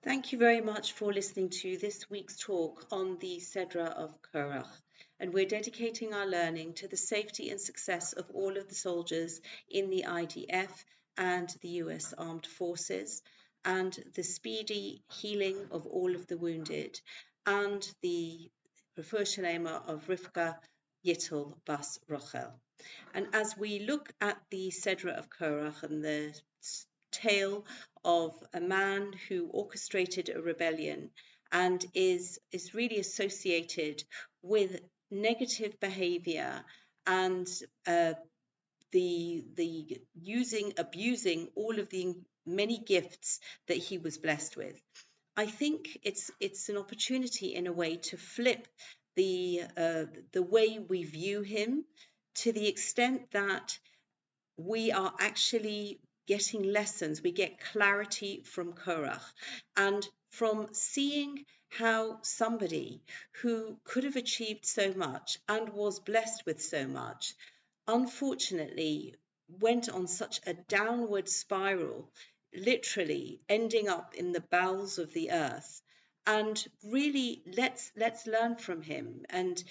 Thank you very much for listening to this week's talk on the Sedra of Korach. And we're dedicating our learning to the safety and success of all of the soldiers in the IDF and the US Armed Forces, and the speedy healing of all of the wounded, and the refuah sheleima of Rivka Yittel bas Rochel. And as we look at the Sedra of Korach and the tale of a man who orchestrated a rebellion and is really associated with negative behavior and the abusing all of the many gifts that he was blessed with. I think it's an opportunity in a way to flip the way we view him, to the extent that we are actually getting lessons, we get clarity from Korach, and from seeing how somebody who could have achieved so much and was blessed with so much, unfortunately went on such a downward spiral, literally ending up in the bowels of the earth. And really, let's learn from him, and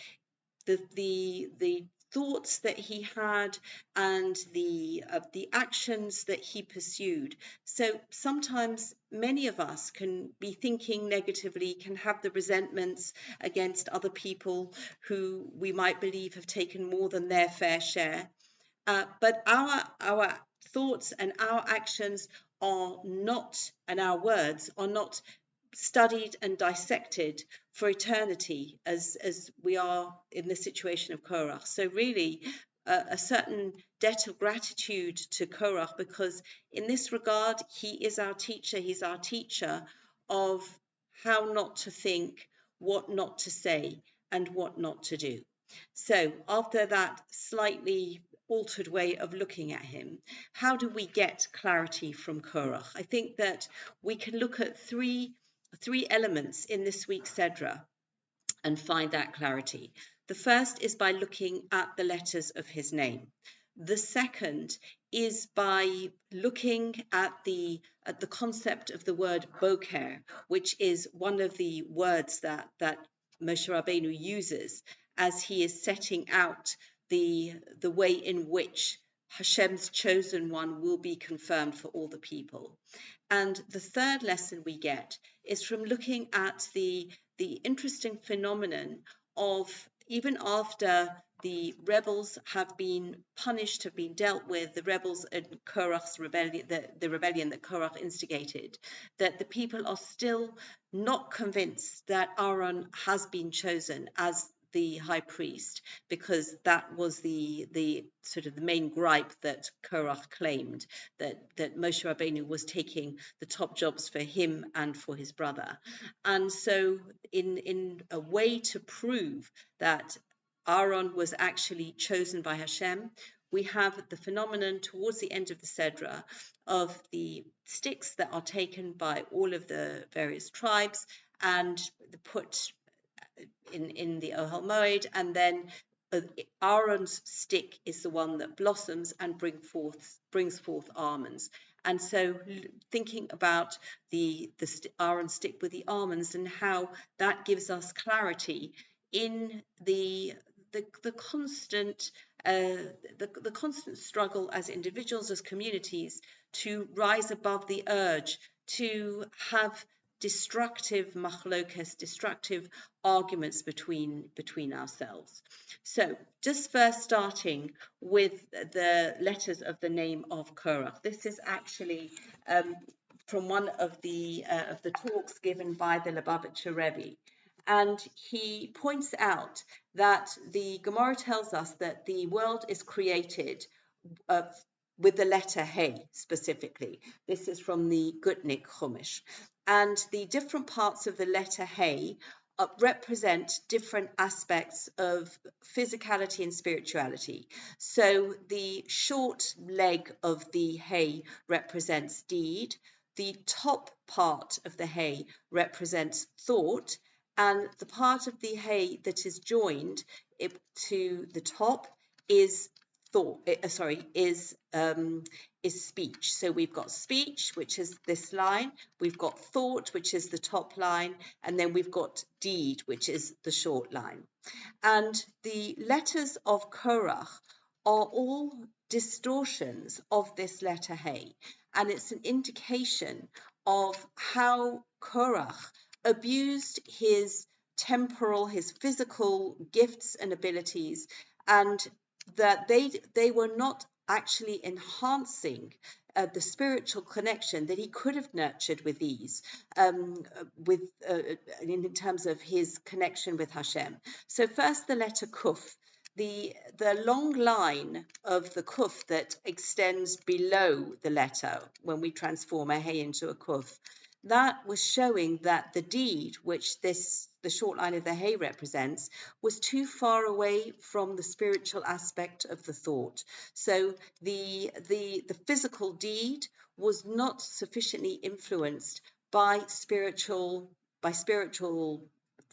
the thoughts that he had, and the actions that he pursued. So sometimes many of us can be thinking negatively, can have the resentments against other people who we might believe have taken more than their fair share. But our thoughts and our actions are not, and our words are not studied and dissected for eternity, as we are in the situation of Korach. So really, a certain debt of gratitude to Korach, because in this regard, he is our teacher. He's our teacher of how not to think, what not to say, and what not to do. So after that slightly altered way of looking at him, how do we get clarity from Korach? I think that we can look at three elements in this week's Sedra and find that clarity. The first is by looking at the letters of his name. The second is by looking at the concept of the word boker, which is one of the words that Moshe Rabbeinu uses as he is setting out the way in which Hashem's chosen one will be confirmed for all the people. And the third lesson we get is from looking at the interesting phenomenon of, even after the rebels have been punished, have been dealt with, the rebels and Korach's rebellion, the rebellion that Korach instigated, that the people are still not convinced that Aaron has been chosen as the high priest, because that was the sort of the main gripe that Korach claimed, that Moshe Rabbeinu was taking the top jobs for him and for his brother. And so in a way to prove that Aaron was actually chosen by Hashem, we have the phenomenon towards the end of the Sedra of the sticks that are taken by all of the various tribes and put in the Ohel Moed, and then Aaron's stick is the one that blossoms and brings forth almonds. And so thinking about the Aaron stick with the almonds and how that gives us clarity in the constant the constant struggle as individuals, as communities, to rise above the urge to have destructive machlokas, destructive arguments between ourselves. So just first starting with the letters of the name of Korach. This is actually from one of the talks given by the Lubavitcher Rebbe. And he points out that the Gemara tells us that the world is created with the letter He specifically. This is from the Gutnik Chumash. And the different parts of the letter He represent different aspects of physicality and spirituality. So the short leg of the He represents deed. The top part of the He represents thought. And the part of the He that is joined to the top is is speech. So we've got speech, which is this line, we've got thought, which is the top line, and then we've got deed, which is the short line. And the letters of Korach are all distortions of this letter Hey, and it's an indication of how Korach abused his temporal, his physical gifts and abilities, and that they were not actually enhancing the spiritual connection that he could have nurtured with ease, in terms of his connection with Hashem. So first the letter Kuf, the long line of the Kuf that extends below the letter when we transform a Hey into a Kuf, that was showing that the deed, which the short line of the Hey represents, was too far away from the spiritual aspect of the thought. So the physical deed was not sufficiently influenced by spiritual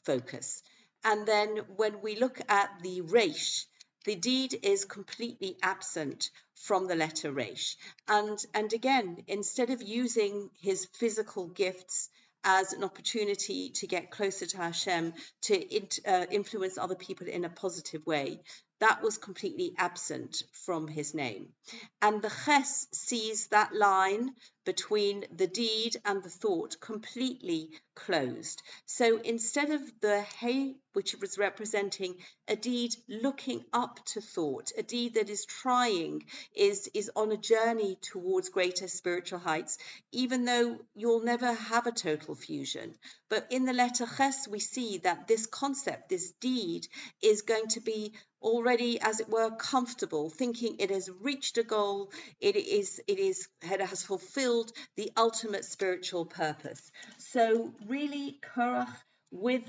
focus. And then when we look at the Resh, the deed is completely absent from the letter Resh. And again, instead of using his physical gifts as an opportunity to get closer to Hashem, to influence other people in a positive way, that was completely absent from his name. And the Ches sees that line between the deed and the thought completely closed. So instead of the Hey, which was representing a deed looking up to thought, a deed that is trying, is on a journey towards greater spiritual heights, even though you'll never have a total fusion. But in the letter Ches, we see that this concept, this deed, is going to be already, as it were, comfortable, thinking it has reached a goal, it has fulfilled the ultimate spiritual purpose. So really, Korach, with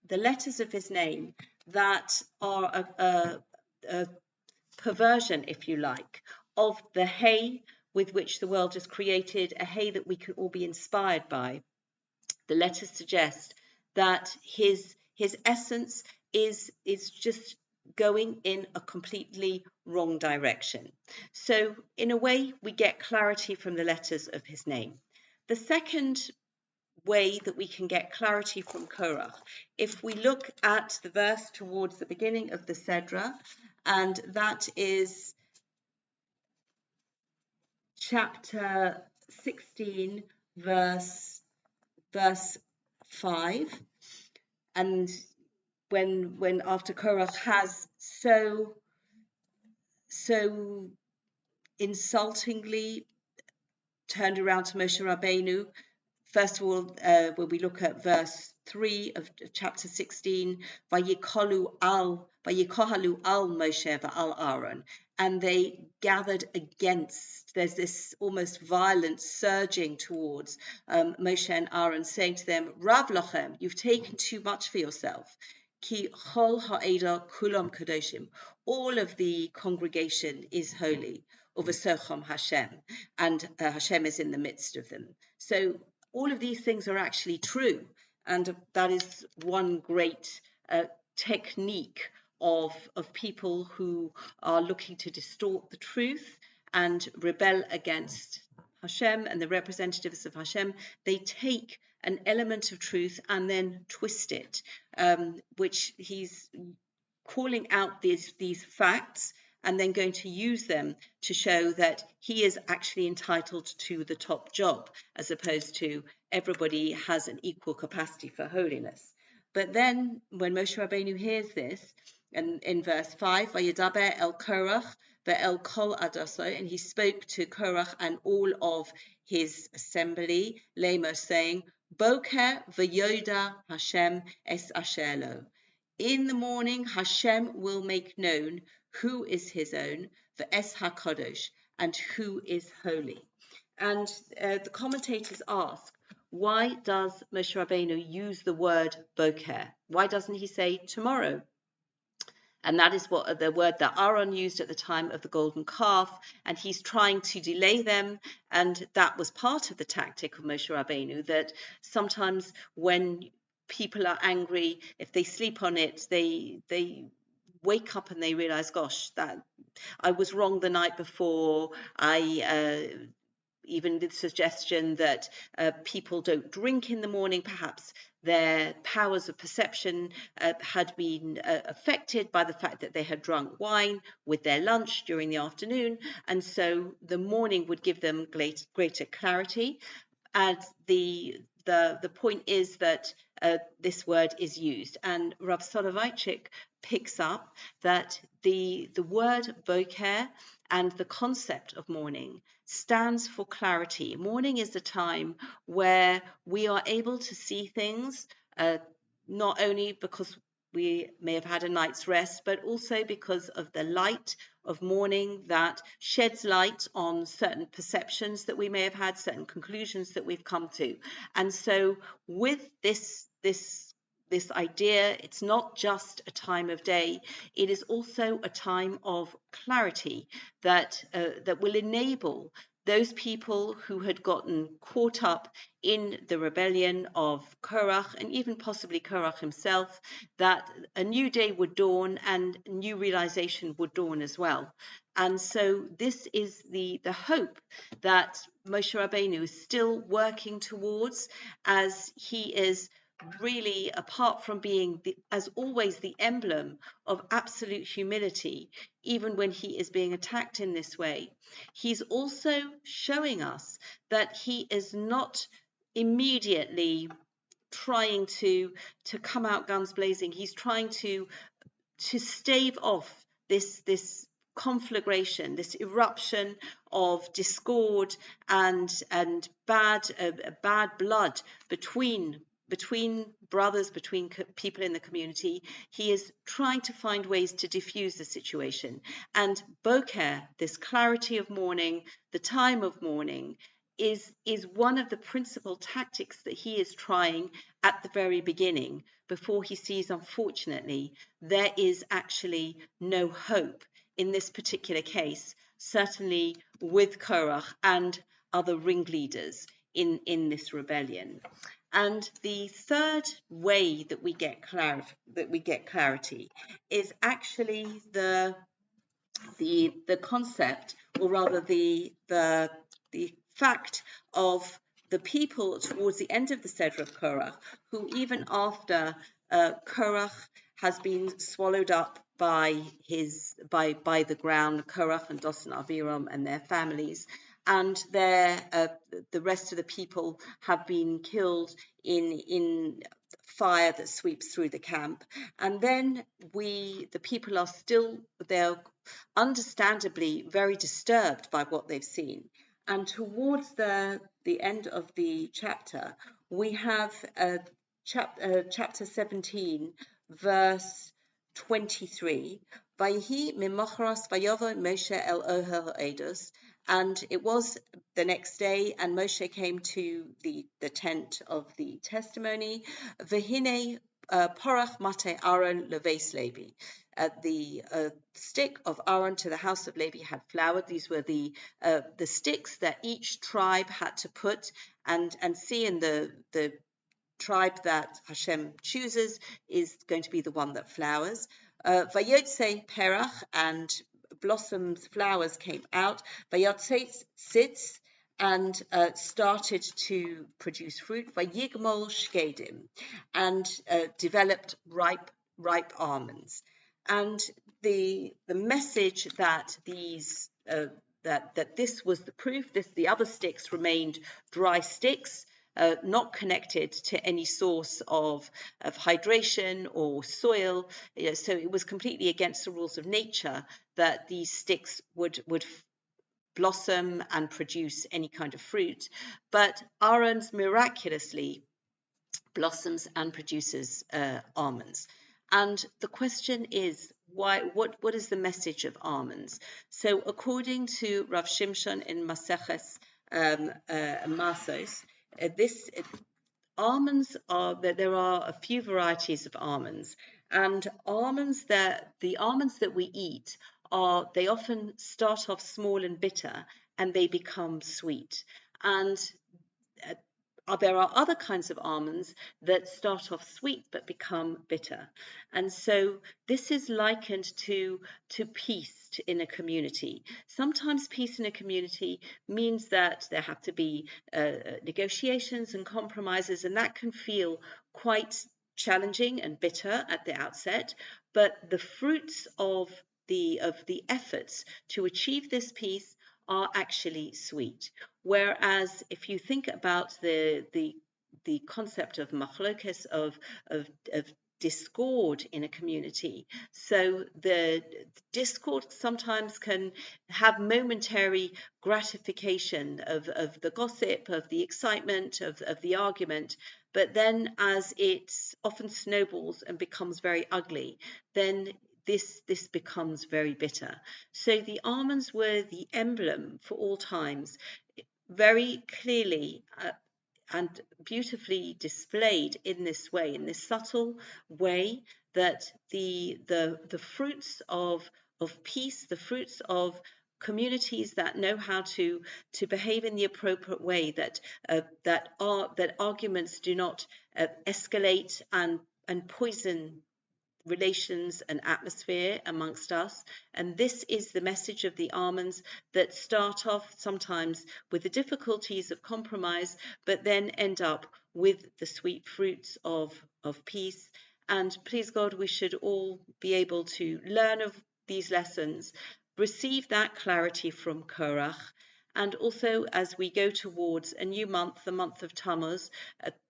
the letters of his name that are a perversion, if you like, of the Hey with which the world is created, a Hey that we can all be inspired by. The letters suggest that his essence is just going in a completely wrong direction. So in a way, we get clarity from the letters of his name. The second way that we can get clarity from Korach, if we look at the verse towards the beginning of the Sedra, and that is chapter 16, verse 5, and when after Korach has so insultingly turned around to Moshe Rabbeinu, first of all, when we look at verse 3 of chapter 16, Vayikohalu al Moshe va'al Aaron, and they gathered against, there's this almost violent surging towards Moshe and Aaron, saying to them, Rav lachem, you've taken too much for yourself. Ki chol ha'eda kulam kadoshim, all of the congregation is holy. Uvesochom Hashem, and Hashem is in the midst of them. So all of these things are actually true, and that is one great technique of people who are looking to distort the truth and rebel against Hashem and the representatives of Hashem. They take an element of truth and then twist it, which he's calling out these facts and then going to use them to show that he is actually entitled to the top job, as opposed to everybody has an equal capacity for holiness. But then when Moshe Rabbeinu hears this, and in verse 5, Vayedaber el Korach ve'el kol adaso, and he spoke to Korach and all of his assembly, Lemo, saying, Boker v'yoda Hashem es asherlo. In the morning, Hashem will make known who is his own, the Es HaKadosh, and who is holy. And the commentators ask, why does Moshe Rabbeinu use the word boker? Why doesn't he say tomorrow? And that is what the word that Aaron used at the time of the golden calf, and he's trying to delay them. And that was part of the tactic of Moshe Rabbeinu, that sometimes when people are angry, if they sleep on it, they wake up and they realize, gosh, that I was wrong the night before. Even the suggestion that people don't drink in the morning, perhaps their powers of perception had been affected by the fact that they had drunk wine with their lunch during the afternoon, and so the morning would give them greater clarity. And the point is that this word is used, and Rav Soloveitchik picks up that the word boker and the concept of morning stands for clarity. Morning is the time where we are able to see things, not only because we may have had a night's rest, but also because of the light of morning that sheds light on certain perceptions that we may have had, certain conclusions that we've come to. And so with this idea, it's not just a time of day, it is also a time of clarity that will enable those people who had gotten caught up in the rebellion of Korach, and even possibly Korach himself, that a new day would dawn and new realization would dawn as well. And so this is the hope that Moshe Rabbeinu is still working towards, as he is really, apart from being, as always, the emblem of absolute humility, even when he is being attacked in this way, he's also showing us that he is not immediately trying to come out guns blazing. He's trying to stave off this conflagration, this eruption of discord and bad blood between brothers, between people in the community. He is trying to find ways to diffuse the situation. And boker, this clarity of morning, the time of morning, is one of the principal tactics that he is trying at the very beginning, before he sees, unfortunately, there is actually no hope in this particular case, certainly with Korach and other ringleaders in this rebellion. And the third way that we get clarity is actually the concept, or rather the fact of the people towards the end of the Seder of Korach, who even after Korach has been swallowed up by the ground, Korach and Dosan Aviram and their families, and the rest of the people have been killed in fire that sweeps through the camp. And then the people are still, they're understandably very disturbed by what they've seen. And towards the end of the chapter, we have chapter 17, verse 23. Vayihi mimochras vayovo Moshe el ohel edus. And it was the next day, and Moshe came to the tent of the testimony. Vehine porach mate Aaron leveis Levi. The stick of Aaron to the house of Levi had flowered. These were the sticks that each tribe had to put and see, in the tribe that Hashem chooses is going to be the one that flowers. Vayotze perach, and blossoms, flowers came out. Vayotze sits, and started to produce fruit. Vayigmol shkedim, and developed ripe almonds. And the message that these that this was the proof. The other sticks remained dry sticks, not connected to any source of hydration or soil. So it was completely against the rules of nature that these sticks would blossom and produce any kind of fruit. But Aaron's miraculously blossoms and produces almonds. And the question is, why? What is the message of almonds? So according to Rav Shimshon in Maseches Masos, almonds are that there are a few varieties of almonds, and the almonds that we eat they often start off small and bitter, and they become sweet. And there are other kinds of almonds that start off sweet but become bitter. And so this is likened to peace in a community. Sometimes peace in a community means that there have to be negotiations and compromises, and that can feel quite challenging and bitter at the outset. But the fruits of the efforts to achieve this peace are actually sweet. Whereas if you think about the concept of machlokes, of discord in a community, so the discord sometimes can have momentary gratification of the gossip, of the excitement, of the argument, but then as it often snowballs and becomes very ugly, then this becomes very bitter. So the almonds were the emblem for all times, very clearly and beautifully displayed in this way, in this subtle way, that the fruits of peace, the fruits of communities that know how to behave in the appropriate way, that arguments do not escalate and poison relations and atmosphere amongst us. And this is the message of the almonds, that start off sometimes with the difficulties of compromise, but then end up with the sweet fruits of peace. And please God, we should all be able to learn of these lessons, receive that clarity from Korach. And also, as we go towards a new month, the month of Tammuz,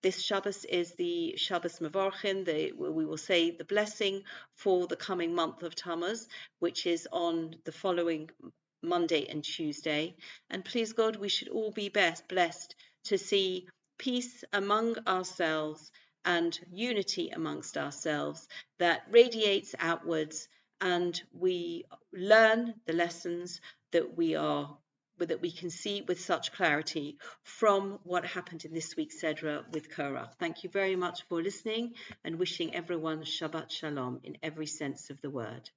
this Shabbos is the Shabbos Mevorchin. We will say the blessing for the coming month of Tammuz, which is on the following Monday and Tuesday. And please God, we should all be blessed to see peace among ourselves and unity amongst ourselves that radiates outwards, and we learn the lessons that we can see with such clarity from what happened in this week's Sedra with Korach. Thank you very much for listening, and wishing everyone Shabbat Shalom in every sense of the word.